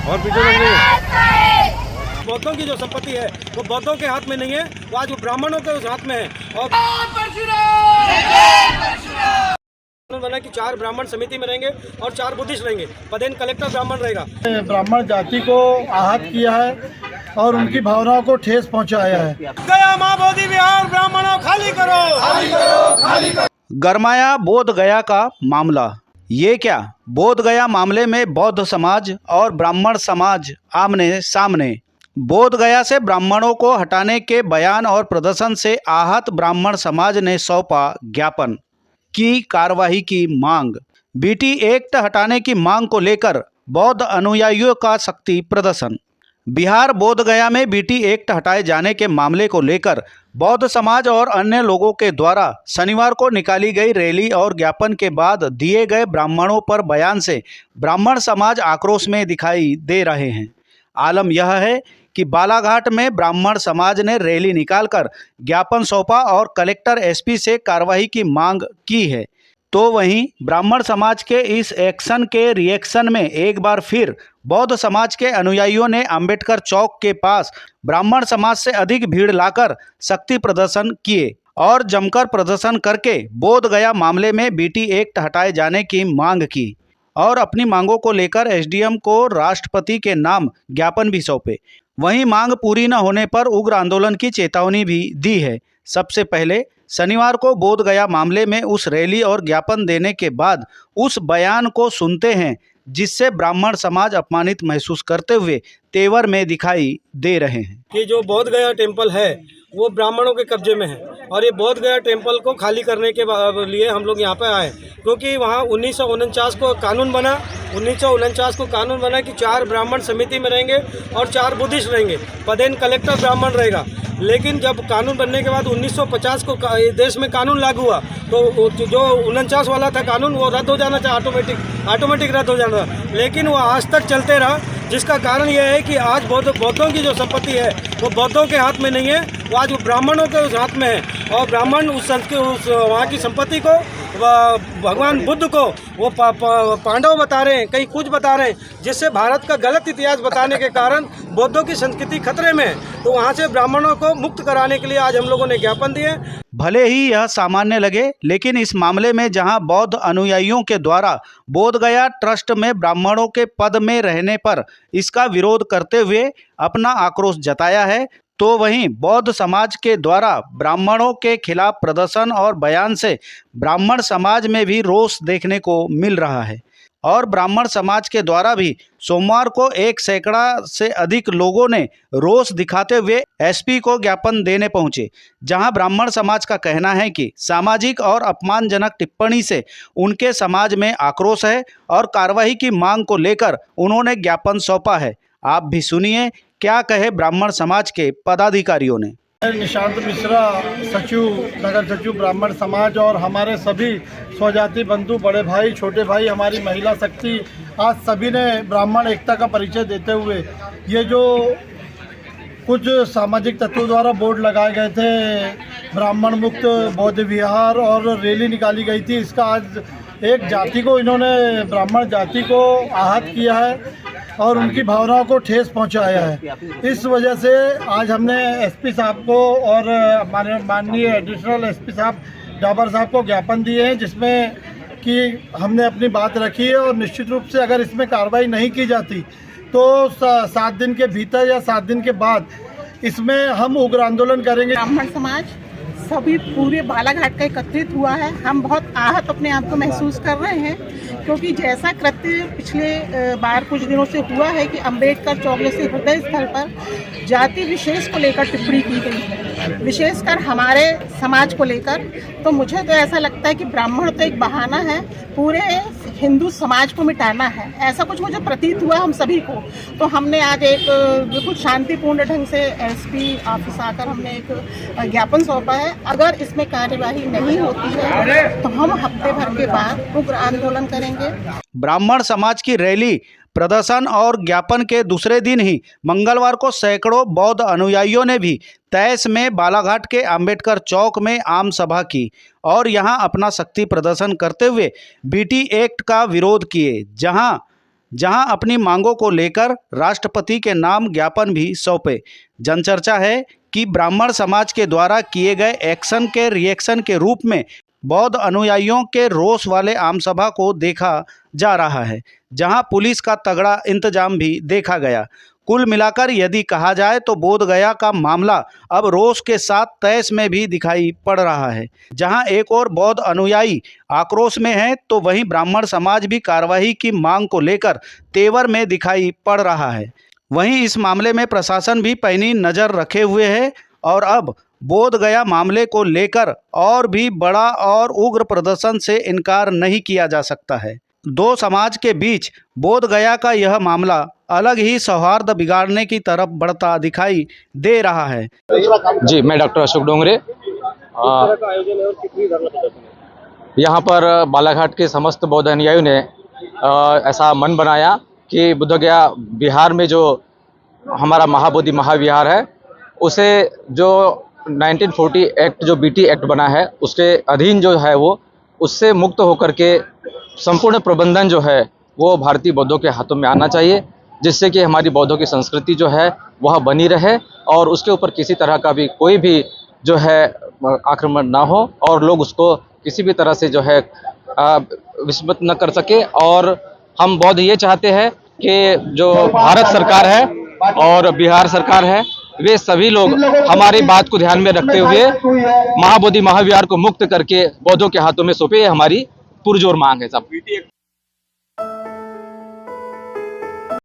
और पीछे लग रही है। बौद्धों की जो संपत्ति है वो बौद्धों के हाथ में नहीं है, वो आज ब्राह्मणों के उस हाथ में है। और बना कि 4 ब्राह्मण समिति में रहेंगे और 4 बुद्धिस्ट रहेंगे। पदेन कलेक्टर ब्राह्मण रहेगा। ब्राह्मण जाति को आहत किया है और उनकी भावनाओं को ठेस पहुंचाया है। गया माँ बोधि विहार ब्राह्मणों खाली करो, खाली करो, खाली करो। गरमाया बोध गया का मामला। ये क्या, बोध गया मामले में बौद्ध समाज और ब्राह्मण समाज आमने सामने। बोध गया से ब्राह्मणों को हटाने के बयान और प्रदर्शन से आहत ब्राह्मण समाज ने सौंपा ज्ञापन, की कार्रवाई की मांग। बीटी एक्ट हटाने की मांग को लेकर बौद्ध अनुयायियों का शक्ति प्रदर्शन। बिहार बोध गया में बीटी एक्ट हटाए जाने के मामले को लेकर बौद्ध समाज और अन्य लोगों के द्वारा शनिवार को निकाली गई रैली और ज्ञापन के बाद दिए गए ब्राह्मणों पर बयान से ब्राह्मण समाज आक्रोश में दिखाई दे रहे हैं। आलम यह है कि बालाघाट में ब्राह्मण समाज ने रैली निकालकर ज्ञापन सौंपा और कलेक्टर एसपी से कार्रवाई की मांग की है। तो वहीं ब्राह्मण समाज के इस एक्शन के रिएक्शन में एक बार फिर बौद्ध समाज के अनुयायियों ने अंबेडकर चौक के पास ब्राह्मण समाज से अधिक भीड़ लाकर शक्ति प्रदर्शन किए और जमकर प्रदर्शन करके बोध गया मामले में बीटी एक्ट हटाए जाने की मांग की और अपनी मांगों को लेकर एसडीएम को राष्ट्रपति के नाम ज्ञापन भी सौंपे। वहीं मांग पूरी न होने पर उग्र आंदोलन की चेतावनी भी दी है। सबसे पहले शनिवार को बोध गया मामले में उस रैली और ज्ञापन देने के बाद उस बयान को सुनते हैं जिससे ब्राह्मण समाज अपमानित महसूस करते हुए तेवर में दिखाई दे रहे हैं कि जो बोध गया टेम्पल है वो ब्राह्मणों के कब्जे में है और ये बोध गया टेम्पल को खाली करने के लिए हम लोग यहाँ पे आए, क्योंकि वहाँ 1949 को कानून बना। 1949 को कानून बना कि 4 ब्राह्मण समिति में रहेंगे और 4 बुद्धिस्ट रहेंगे। पदेन कलेक्टर ब्राह्मण रहेगा। लेकिन जब कानून बनने के बाद 1950 को देश में कानून लागू हुआ तो जो 49 वाला था कानून वो रद्द हो जाना था, ऑटोमेटिक रद्द हो जाना था। लेकिन वो आज तक चलते रहा, जिसका कारण यह है कि आज बौद्धों की जो संपत्ति है वो बौद्धों के हाथ में नहीं है, वो आज ब्राह्मणों के उस हाथ में है। और ब्राह्मण उस वहाँ की संपत्ति को भगवान बुद्ध को वो पांडव बता रहे हैं, कहीं कुछ बता रहे हैं, जिससे भारत का गलत इतिहास बताने के कारण बौद्धों की संस्कृति खतरे में है। तो वहाँ से ब्राह्मणों को मुक्त कराने के लिए आज हम लोगों ने ज्ञापन दिए। भले ही यह सामान्य लगे, लेकिन इस मामले में जहां बौद्ध अनुयायियों के द्वारा बोध गया ट्रस्ट में ब्राह्मणों के पद में रहने पर इसका विरोध करते हुए अपना आक्रोश जताया है, तो वहीं बौद्ध समाज के द्वारा ब्राह्मणों के खिलाफ प्रदर्शन और बयान से ब्राह्मण समाज में भी रोष देखने को मिल रहा है। और ब्राह्मण समाज के द्वारा भी सोमवार को 1 सैकड़ा से अधिक लोगों ने रोष दिखाते हुए एसपी को ज्ञापन देने पहुंचे, जहां ब्राह्मण समाज का कहना है कि सामाजिक और अपमानजनक टिप्पणी से उनके समाज में आक्रोश है और कार्रवाई की मांग को लेकर उन्होंने ज्ञापन सौंपा है। आप भी सुनिए क्या कहे ब्राह्मण समाज के पदाधिकारियों ने। निशांत मिश्रा, सचिव, नगर सचिव ब्राह्मण समाज और हमारे सभी स्वजाति बंधु, बड़े भाई, छोटे भाई, हमारी महिला शक्ति, आज सभी ने ब्राह्मण एकता का परिचय देते हुए ये जो कुछ सामाजिक तत्वों द्वारा बोर्ड लगाए गए थे, ब्राह्मण मुक्त बौद्ध विहार और रैली निकाली गई थी, इसका आज एक जाति को, इन्होंने ब्राह्मण जाति को आहत किया है और उनकी भावनाओं को ठेस पहुंचाया है। इस वजह से आज हमने एसपी साहब को और हमारे माननीय एडिशनल एसपी साहब डाबर साहब को ज्ञापन दिए हैं, जिसमें कि हमने अपनी बात रखी है और निश्चित रूप से अगर इसमें कार्रवाई नहीं की जाती तो 7 दिन के भीतर या 7 दिन के बाद इसमें हम उग्र आंदोलन करेंगे। ब्राह्मण समाज सभी पूरे बालाघाट का एकत्रित हुआ है। हम बहुत आहत अपने आप को महसूस कर रहे हैं, क्योंकि जैसा कृत्य पिछले बार कुछ दिनों से हुआ है कि अंबेडकर चौक जैसे हृदय स्थल पर जाति विशेष को लेकर टिप्पणी की गई है, विशेषकर हमारे समाज को लेकर। तो मुझे तो ऐसा लगता है कि ब्राह्मण तो एक बहाना है, पूरे हिंदू समाज को मिटाना है, ऐसा कुछ मुझे प्रतीत हुआ हम सभी को। तो हमने आज एक बिल्कुल शांतिपूर्ण ढंग से एसपी ऑफिस आकर हमने एक ज्ञापन सौंपा है। अगर इसमें कार्यवाही नहीं होती है तो हम हफ्ते भर के बाद उग्र आंदोलन करेंगे। ब्राह्मण समाज की रैली, प्रदर्शन और ज्ञापन के दूसरे दिन ही मंगलवार को सैकड़ों बौद्ध अनुयायियों ने भी तैस में बालाघाट के अंबेडकर चौक में आम सभा की और यहां अपना शक्ति प्रदर्शन करते हुए बीटी एक्ट का विरोध किए, जहां जहां अपनी मांगों को लेकर राष्ट्रपति के नाम ज्ञापन भी सौंपे। जनचर्चा है कि ब्राह्मण समाज के द्वारा किए गए एक्शन के रिएक्शन के रूप में बौद्ध अनुयायियों के रोष वाले आमसभा को देखा जा रहा है, जहां पुलिस का तगड़ा इंतजाम भी देखा गया। कुल मिलाकर यदि कहा जाए तो बोध गया का मामला अब रोष के साथ तैश में भी दिखाई पड़ रहा है। जहां एक और बौद्ध अनुयायी आक्रोश में है तो वहीं ब्राह्मण समाज भी कार्रवाई की मांग को लेकर तेवर में दिखाई पड़ रहा है। वहीं इस मामले में प्रशासन भी पैनी नज़र रखे हुए है और अब बोध गया मामले को लेकर और भी बड़ा और उग्र प्रदर्शन से इनकार नहीं किया जा सकता है। दो समाज के बीच बोध गया का यह मामला अलग ही सौहार्द बिगाड़ने की तरफ बढ़ता दिखाई दे रहा है। जी, मैं डॉक्टर अशोक डोंगरे। यहाँ पर बालाघाट के समस्त बौद्ध अनुयायियों ने ऐसा मन बनाया कि बोध गया बिहार में जो हमारा महाबोधि महाविहार है उसे जो 1940 एक्ट जो बीटी एक्ट बना है उसके अधीन जो है वो उससे मुक्त होकर के संपूर्ण प्रबंधन जो है वो भारतीय बौद्धों के हाथों में आना चाहिए, जिससे कि हमारी बौद्धों की संस्कृति जो है वह बनी रहे और उसके ऊपर किसी तरह का भी कोई भी जो है आक्रमण ना हो और लोग उसको किसी भी तरह से जो है विस्मृत न कर सके। और हम बौद्ध ये चाहते हैं कि जो भारत सरकार है और बिहार सरकार है वे सभी लोग हमारी बात को ध्यान में रखते हुए महाबोधि महाविहार को मुक्त करके बौद्धों के हाथों में सौंपे, हमारी पुरजोर मांग है। सब